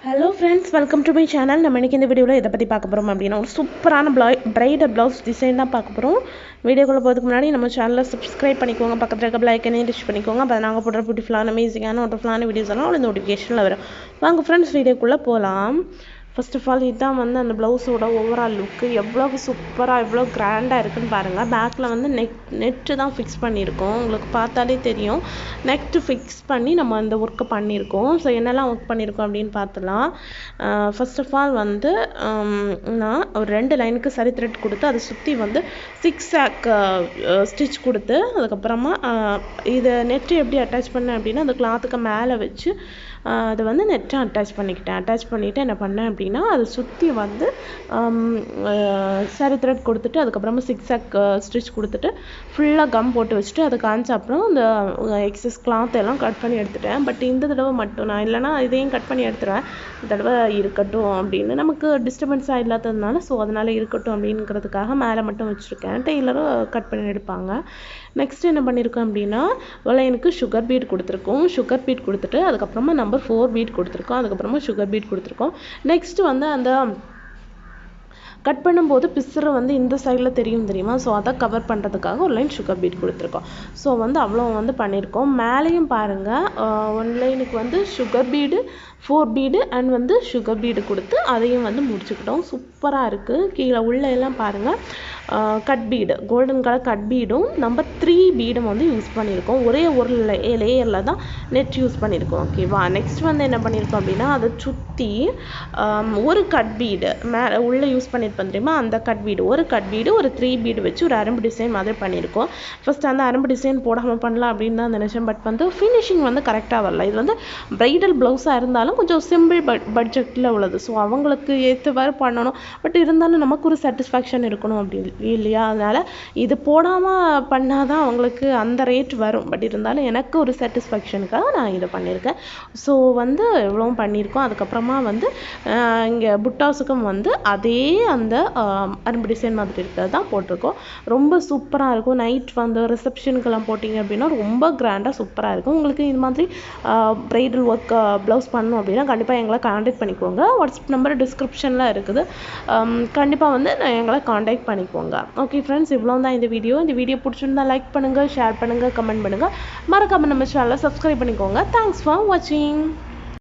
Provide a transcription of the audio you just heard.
Hello friends, welcome to my channel. நம்ம இன்றைக்கி இந்த வீடியோவில் எதை பற்றி பார்க்க போகிறோம் அப்படின்னா, ஒரு சூப்பரான பிரைடல் ப்ளவுஸ் டிசைன் தான் பார்க்க போகிறோம். வீடியோக்குள்ளே போகிறதுக்கு முன்னாடி நம்ம சேனலை சப்ஸ்கிரைப் பண்ணிக்கோங்க, பக்கத்தில் இருக்க பெல் ஐக்கனையும் டச் பண்ணிக்கோங்க. அப்போ நாங்கள் போடுற பியூட்டிஃபுல்லான அமேசிங்கான ஒண்டர்ஃபுல்லான வீடியோஸ் எல்லாம் ஒரு நோட்டிஃபிகேஷனில் வரும். வாங்க ஃப்ரெண்ட்ஸ், வீடியோக்குள்ளே போகலாம். ஃபர்ஸ்ட் ஆஃப் ஆல் இதுதான் வந்து அந்த ப்ளவுஸோட ஓவரால் லுக்கு. எவ்வளோ சூப்பராக எவ்வளோ கிராண்டாக இருக்குதுன்னு பாருங்கள். பேக்கில் வந்து நெட்டு தான் ஃபிக்ஸ் பண்ணியிருக்கோம். உங்களுக்கு பார்த்தாலே தெரியும், நெட்டு ஃபிக்ஸ் பண்ணி நம்ம அந்த ஒர்க்கை பண்ணியிருக்கோம். ஸோ என்னெல்லாம் ஒர்க் பண்ணியிருக்கோம் அப்படின்னு பார்த்துலாம். ஃபர்ஸ்ட் ஆஃப் ஆல் வந்து நான் ஒரு 2 லைனுக்கு சரி த்ரெட் கொடுத்து அதை சுற்றி வந்து 6 ஆக் ஸ்டிச் கொடுத்து, அதுக்கப்புறமா இதை நெட்டு எப்படி அட்டாச் பண்ணேன் அப்படின்னா, அந்த கிளாத்துக்கு மேலே வச்சு அதை வந்து நெட்டை அட்டாச் பண்ணிவிட்டு என்ன பண்ணேன் அப்படின்னா, அதை சுற்றி வந்து சரி த்ரெட் கொடுத்துட்டு, அதுக்கப்புறமா 6 ஆக் ஸ்டிச் கொடுத்துட்டு ஃபுல்லாக கம் போட்டு வச்சுட்டு அதை காய்ச்ச அப்புறம் அந்த எக்ஸஸ் கிளாத் எல்லாம் கட் பண்ணி எடுத்துட்டேன். பட் இந்த தடவை மட்டும் நான் இல்லைனா இதையும் கட் பண்ணி எடுத்துருவேன். இந்த தடவை இருக்கட்டும் அப்படின்னு, நமக்கு டிஸ்டர்பன்ஸாக இல்லாததுனால, ஸோ அதனால் இருக்கட்டும் அப்படிங்கிறதுக்காக மேலே மட்டும் வச்சுருக்கேன். டெய்லரும் கட் பண்ணி எடுப்பாங்க. நெக்ஸ்ட் என்ன பண்ணியிருக்கோம் அப்படின்னா, எனக்கு சுகர் பீட் கொடுத்துருக்கோம். சுகர் பீட் கொடுத்துட்டு அதுக்கப்புறமா நம்பர் 4 பீட் கொடுத்துருக்கோம். அதுக்கப்புறமா சுகர் பீட் கொடுத்துருக்கோம். நெக்ஸ்ட் வந்து அந்த கட் பண்ணும்போது பிசுறு வந்து இந்த சைடில் தெரியுமா, ஸோ அதை கவர் பண்ணுறதுக்காக ஒரு லைன் சுகர் பீட் கொடுத்துருக்கோம். ஸோ வந்து அவ்வளோ வந்து பண்ணியிருக்கோம். மேலேயும் பாருங்கள், 1 லைனுக்கு வந்து சுகர் பீடு, 4 பீடு அண்ட் வந்து சுகர் பீடு கொடுத்து அதையும் வந்து முடிச்சுக்கிட்டோம். சூப்பராக இருக்குது. கீழே உள்ள எல்லாம் பாருங்கள், cut bead, golden colour cut பீடும் நம்பர் 3 பீடும் வந்து யூஸ் பண்ணியிருக்கோம். ஒரே ஒரு லேயரில் தான் நெட் யூஸ் பண்ணியிருக்கோம். ஓகேவா. நெக்ஸ்ட் வந்து என்ன பண்ணியிருக்கோம் அப்படின்னா, அதை சுற்றி ஒரு கட் பீடு மேலே உள்ளே யூஸ் பண்ணியிருப்போம் தெரியுமா, அந்த கட் பீடு, ஒரு கட் பீடு, ஒரு 3 பீடு வச்சு ஒரு அரம்பு டிசைன் மாதிரி பண்ணியிருக்கோம். ஃபர்ஸ்ட் அந்த அரம்பு டிசைன் போடாமல் பண்ணலாம் அப்படின்னு தான் நினச்சேன். பட் வந்து ஃபினிஷிங் வந்து கரெக்டாக வரல. இது வந்து பிரைடல் ப்ளவுஸாக இருந்தாலும் கொஞ்சம் சிம்பிள் பட்ஜெட்டில் உள்ளது. ஸோ அவங்களுக்கு ஏற்றவாறு பண்ணணும். பட் இருந்தாலும் நமக்கு ஒரு சாட்டிஸ்ஃபேக்ஷன் இருக்கணும் அப்படி இல்லையா. அதனால் இது போடாமல் பண்ணால் தான் அவங்களுக்கு அந்த ரேட் வரும். பட் இருந்தாலும் எனக்கு ஒரு சாட்டிஸ்ஃபேக்ஷனுக்காக நான் இதை பண்ணியிருக்கேன். ஸோ வந்து இவ்வளவும் பண்ணியிருக்கோம். அதுக்கப்புறமா வந்து இங்கே புட்டாஸுக்கும் வந்து அதே அந்த அரம்பு டிசைன் மாதிரி இருக்கிறது தான் போட்டிருக்கோம். ரொம்ப சூப்பராக இருக்கும். நைட் வந்து ரிசப்ஷனுக்கெல்லாம் போட்டிங்க அப்படின்னா ரொம்ப கிராண்டாக சூப்பராக இருக்கும். உங்களுக்கு இது மாதிரி ப்ரைடல் ஒர்க் ப்ளவுஸ் பண்ணணும் அப்படின்னா கண்டிப்பாக எங்களை காண்டாக்ட் பண்ணிக்கோங்க. வாட்ஸ்அப் நம்பர் டிஸ்கிரிப்ஷனில் இருக்குது. கண்டிப்பாக வந்து எங்களை காண்டாக்ட் பண்ணிக்கோங்க. ஓகே ஃப்ரெண்ட்ஸ், இவ்வளோ தான் இந்த வீடியோ. இந்த வீடியோ பிடிச்சிருந்தா லைக் பண்ணுங்கள், ஷேர் பண்ணுங்கள், கமெண்ட் பண்ணுங்கள். மறக்காமல் நம்ம சேனலை சப்ஸ்கிரைப் பண்ணிக்கோங்க. தேங்க்ஸ் ஃபார் வாட்சிங்.